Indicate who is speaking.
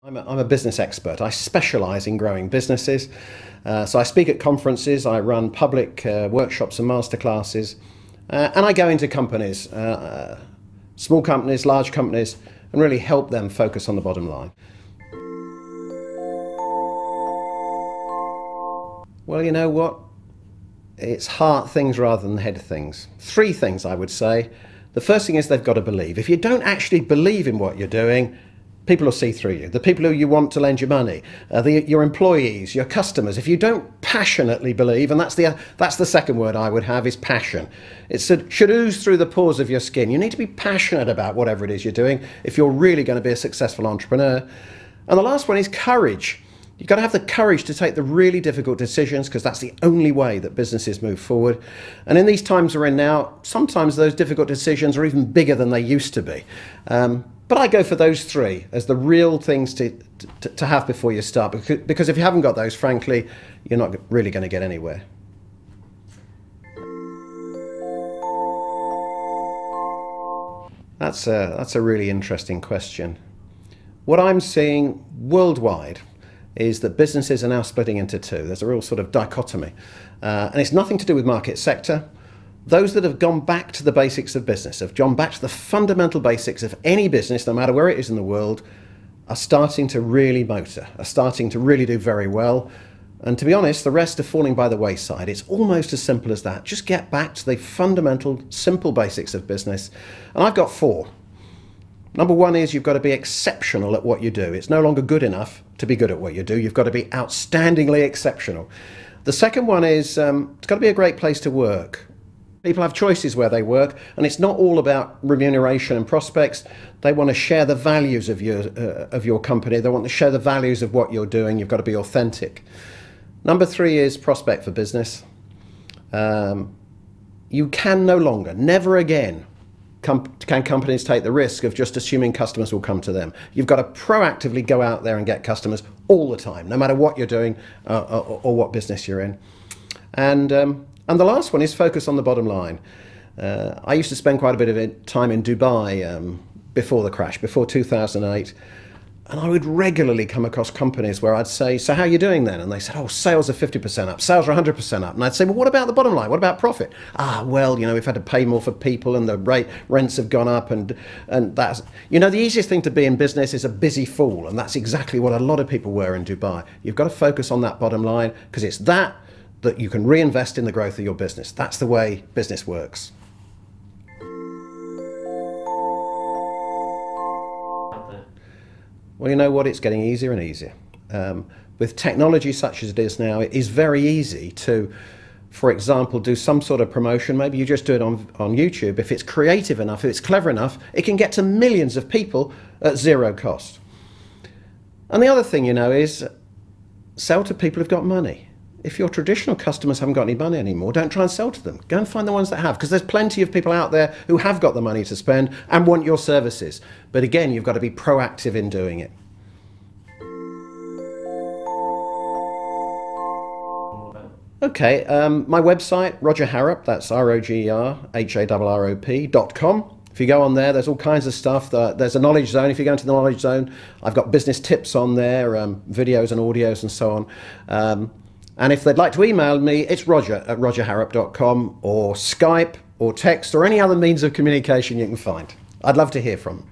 Speaker 1: I'm a business expert. I specialise in growing businesses. So I speak at conferences, I run public workshops and masterclasses, and I go into companies, small companies, large companies, and really help them focus on the bottom line. Well, you know what? It's heart things rather than head things. Three things I would say. The first thing is they've got to believe. If you don't actually believe in what you're doing, people will see through you. The people who you want to lend you money, your employees, your customers. If you don't passionately believe, and that's the second word I would have, is passion. It should ooze through the pores of your skin. You need to be passionate about whatever it is you're doing if you're really going to be a successful entrepreneur. And the last one is courage. You've got to have the courage to take the really difficult decisions, because that's the only way that businesses move forward. And in these times we're in now, sometimes those difficult decisions are even bigger than they used to be. But I go for those three as the real things to have before you start, because if you haven't got those, frankly, you're not really going to get anywhere. That's a really interesting question. What I'm seeing worldwide is that businesses are now splitting into two. There's a real sort of dichotomy. And it's nothing to do with market sector. Those that have gone back to the basics of business, have gone back to the fundamental basics of any business, no matter where it is in the world, are starting to really motor, are starting to really do very well. And to be honest, the rest are falling by the wayside. It's almost as simple as that. Just get back to the fundamental, simple basics of business. And I've got four. Number one is you've got to be exceptional at what you do. It's no longer good enough to be good at what you do. You've got to be outstandingly exceptional. The second one is it's got to be a great place to work. People have choices where they work, and it's not all about remuneration and prospects. They want to share the values of your company. They want to share the values of what you're doing. You've got to be authentic. Number three is prospect for business. You can no longer, never again, can companies take the risk of just assuming customers will come to them. You've got to proactively go out there and get customers all the time, no matter what you're doing or what business you're in. And the last one is focus on the bottom line. I used to spend quite a bit of time in Dubai before the crash, before 2008. And I would regularly come across companies where I'd say, so how are you doing then? And they said, oh, sales are 50% up, sales are 100% up. And I'd say, well, what about the bottom line? What about profit? Ah, well, you know, we've had to pay more for people, and the rents have gone up, and that's, you know, the easiest thing to be in business is a busy fool. And that's exactly what a lot of people were in Dubai. You've got to focus on that bottom line, because it's that you can reinvest in the growth of your business. That's the way business works. Well, you know what? It's getting easier and easier. With technology such as it is now, it is very easy to, for example, do some sort of promotion. Maybe you just do it on YouTube. If it's creative enough, if it's clever enough, it can get to millions of people at zero cost. And the other thing, you know, is sell to people who've got money. If your traditional customers haven't got any money anymore, don't try and sell to them. Go and find the ones that have, because there's plenty of people out there who have got the money to spend and want your services. But again, you've got to be proactive in doing it. Okay, my website, Roger Harrop, that's ROGERHARROP.com. If you go on there, there's all kinds of stuff. There's a knowledge zone. If you go into the knowledge zone, I've got business tips on there, videos and audios and so on. And if they'd like to email me, it's roger@rogerharrop.com, or Skype or text or any other means of communication you can find. I'd love to hear from them.